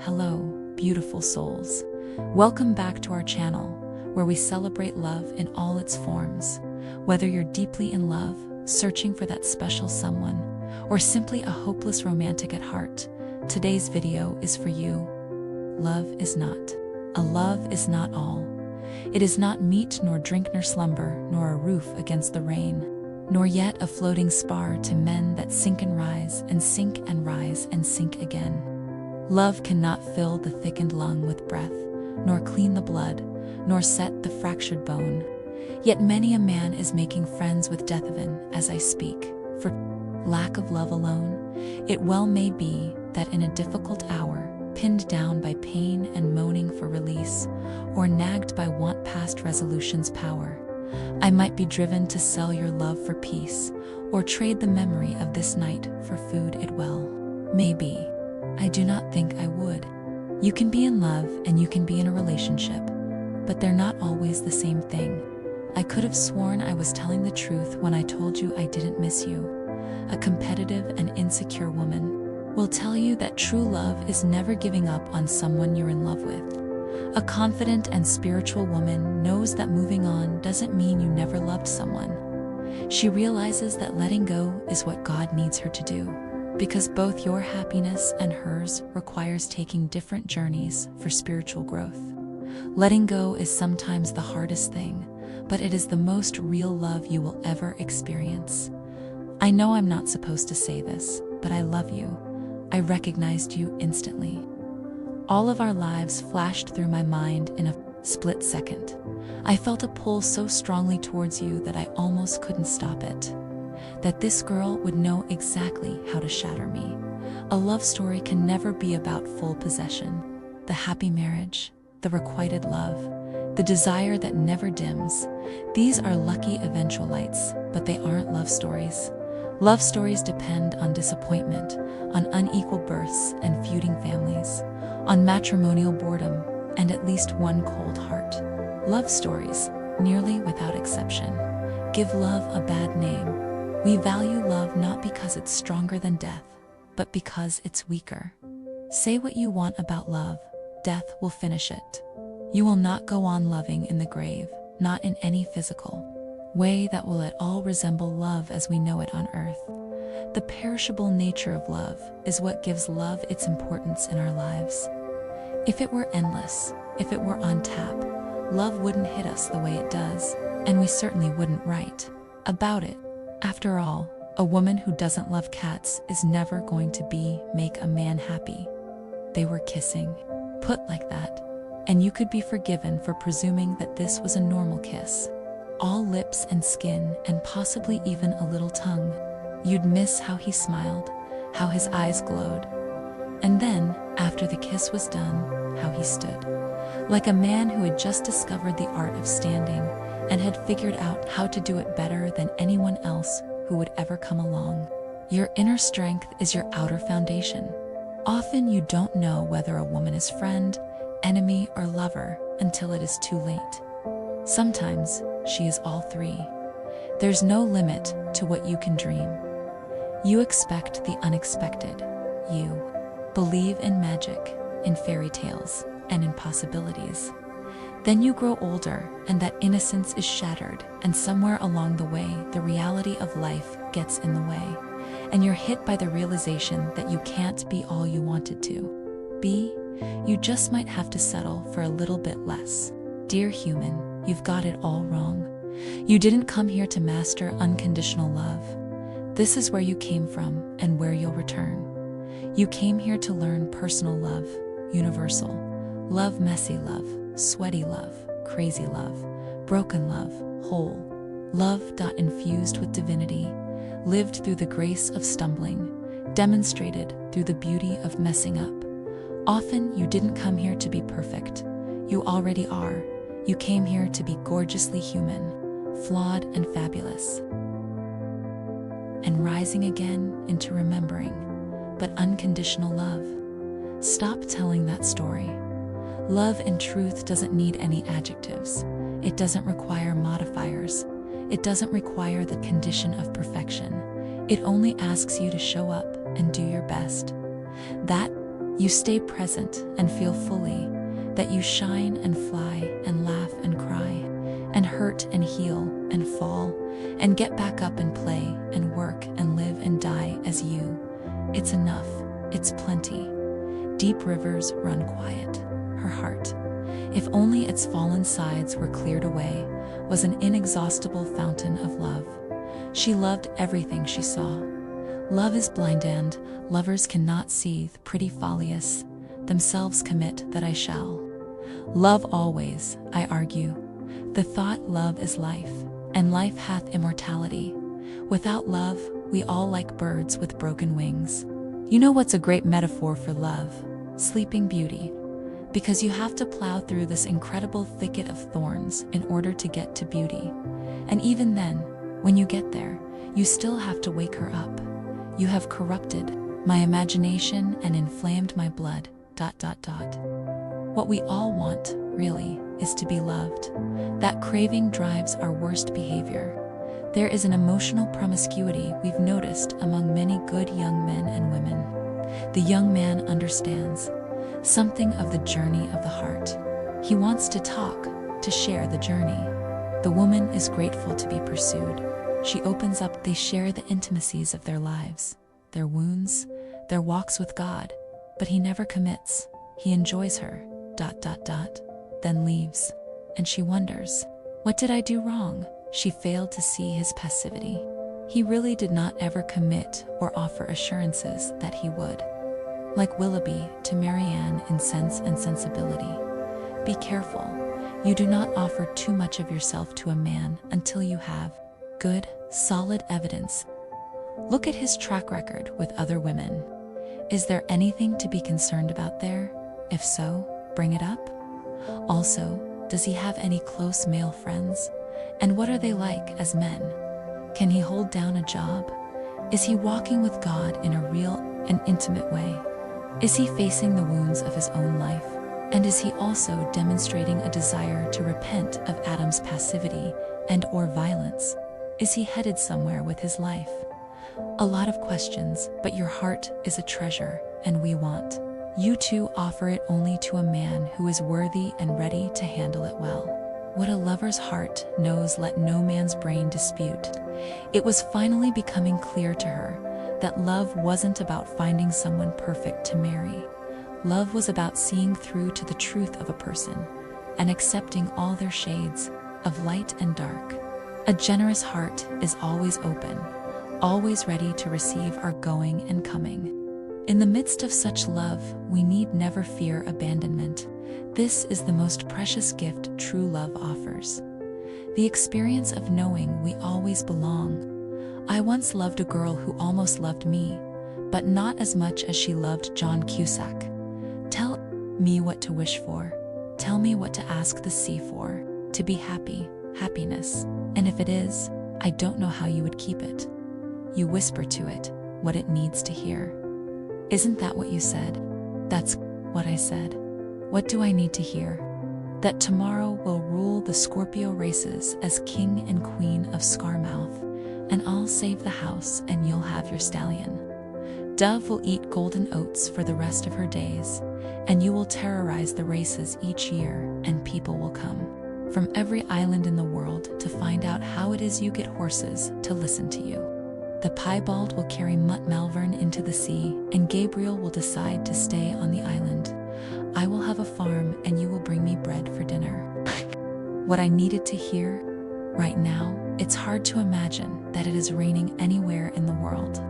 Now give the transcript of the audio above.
Hello, beautiful souls. Welcome back to our channel, where we celebrate love in all its forms. Whether you're deeply in love, searching for that special someone, or simply a hopeless romantic at heart, today's video is for you. Love is not. A love is not all. It is not meat nor drink nor slumber, nor a roof against the rain, nor yet a floating spar to men that sink and rise and sink and rise and sink again. Love cannot fill the thickened lung with breath, nor clean the blood, nor set the fractured bone. Yet many a man is making friends with death even as I speak. For lack of love alone, it well may be that in a difficult hour, pinned down by pain and moaning for release, or nagged by want past resolution's power, I might be driven to sell your love for peace, or trade the memory of this night for food it well. Maybe. I do not think I would. You can be in love and you can be in a relationship, but they're not always the same thing. I could have sworn I was telling the truth when I told you I didn't miss you. A competitive and insecure woman will tell you that true love is never giving up on someone you're in love with. A confident and spiritual woman knows that moving on doesn't mean you never loved someone. She realizes that letting go is what God needs her to do, because both your happiness and hers requires taking different journeys for spiritual growth. Letting go is sometimes the hardest thing, but it is the most real love you will ever experience. I know I'm not supposed to say this, but I love you. I recognized you instantly. All of our lives flashed through my mind in a split second. I felt a pull so strongly towards you that I almost couldn't stop it. That this girl would know exactly how to shatter me. A love story can never be about full possession. The happy marriage, the requited love, the desire that never dims. These are lucky eventualities, but they aren't love stories. Love stories depend on disappointment, on unequal births and feuding families, on matrimonial boredom, and at least one cold heart. Love stories, nearly without exception, give love a bad name. We value love not because it's stronger than death, but because it's weaker. Say what you want about love, death will finish it. You will not go on loving in the grave, not in any physical way that will at all resemble love as we know it on earth. The perishable nature of love is what gives love its importance in our lives. If it were endless, if it were on tap, love wouldn't hit us the way it does, and we certainly wouldn't write about it. After all, a woman who doesn't love cats is never going to make a man happy. They were kissing, put like that, and you could be forgiven for presuming that this was a normal kiss. All lips and skin, and possibly even a little tongue. You'd miss how he smiled, how his eyes glowed. And then, after the kiss was done, how he stood. Like a man who had just discovered the art of standing and had figured out how to do it better than anyone else who would ever come along. Your inner strength is your outer foundation. Often you don't know whether a woman is friend, enemy, or lover until it is too late. Sometimes she is all three. There's no limit to what you can dream. You expect the unexpected. You believe in magic, in fairy tales, and in possibilities. Then you grow older, and that innocence is shattered, and somewhere along the way, the reality of life gets in the way, and you're hit by the realization that you can't be all you wanted to be. You just might have to settle for a little bit less. Dear human, you've got it all wrong. You didn't come here to master unconditional love. This is where you came from and where you'll return. You came here to learn personal love, universal. Love, messy love, sweaty love, crazy love, broken love, whole. Love. Infused with divinity, lived through the grace of stumbling, demonstrated through the beauty of messing up. Often you didn't come here to be perfect. You already are. You came here to be gorgeously human, flawed and fabulous, and rising again into remembering, but unconditional love. Stop telling that story. Love in truth doesn't need any adjectives. It doesn't require modifiers. It doesn't require the condition of perfection. It only asks you to show up and do your best. That You stay present and feel fully, that you shine and fly and laugh and cry, and hurt and heal and fall, and get back up and play and work and live and die as you. It's enough, it's plenty. Deep rivers run quiet. Her heart, if only its fallen sides were cleared away, was an inexhaustible fountain of love. She loved everything she saw. Love is blind and lovers cannot see the pretty follious, themselves commit that I shall. Love always, I argue. The thought love is life, and life hath immortality. Without love, we all like birds with broken wings. You know what's a great metaphor for love? Sleeping Beauty. Because you have to plow through this incredible thicket of thorns in order to get to beauty. And even then, when you get there, you still have to wake her up. You have corrupted my imagination and inflamed my blood, ... What we all want, really, is to be loved. That craving drives our worst behavior. There is an emotional promiscuity we've noticed among many good young men and women. The young man understands something of the journey of the heart. He wants to talk, to share the journey. The woman is grateful to be pursued. She opens up, they share the intimacies of their lives, their wounds, their walks with God, but he never commits. He enjoys her, ... then leaves. And she wonders, what did I do wrong? She failed to see his passivity. He really did not ever commit or offer assurances that he would. Like Willoughby to Marianne in Sense and Sensibility. Be careful. You do not offer too much of yourself to a man until you have good, solid evidence. Look at his track record with other women. Is there anything to be concerned about there? If so, bring it up. Also, does he have any close male friends? And what are they like as men? Can he hold down a job? Is he walking with God in a real and intimate way? Is he facing the wounds of his own life? And is he also demonstrating a desire to repent of Adam's passivity and/or violence? Is he headed somewhere with his life? A lot of questions, but your heart is a treasure, and we want you to offer it only to a man who is worthy and ready to handle it well. What a lover's heart knows, let no man's brain dispute. It was finally becoming clear to her that love wasn't about finding someone perfect to marry. Love was about seeing through to the truth of a person and accepting all their shades of light and dark. A generous heart is always open, always ready to receive our going and coming. In the midst of such love, we need never fear abandonment. This is the most precious gift true love offers. The experience of knowing we always belong. I once loved a girl who almost loved me, but not as much as she loved John Cusack. Tell me what to wish for. Tell me what to ask the sea for. To be happy, happiness. And if it is, I don't know how you would keep it. You whisper to it what it needs to hear. Isn't that what you said? That's what I said. What do I need to hear? That tomorrow will rule the Scorpio races as king and queen of Scarmouth, and I'll save the house and you'll have your stallion. Dove will eat golden oats for the rest of her days, and you will terrorize the races each year, and people will come from every island in the world to find out how it is you get horses to listen to you. The piebald will carry Mutt Malvern into the sea, and Gabriel will decide to stay on the island. I will have a farm, and you will bring me bread for dinner. What I needed to hear? Right now, it's hard to imagine that it is raining anywhere in the world.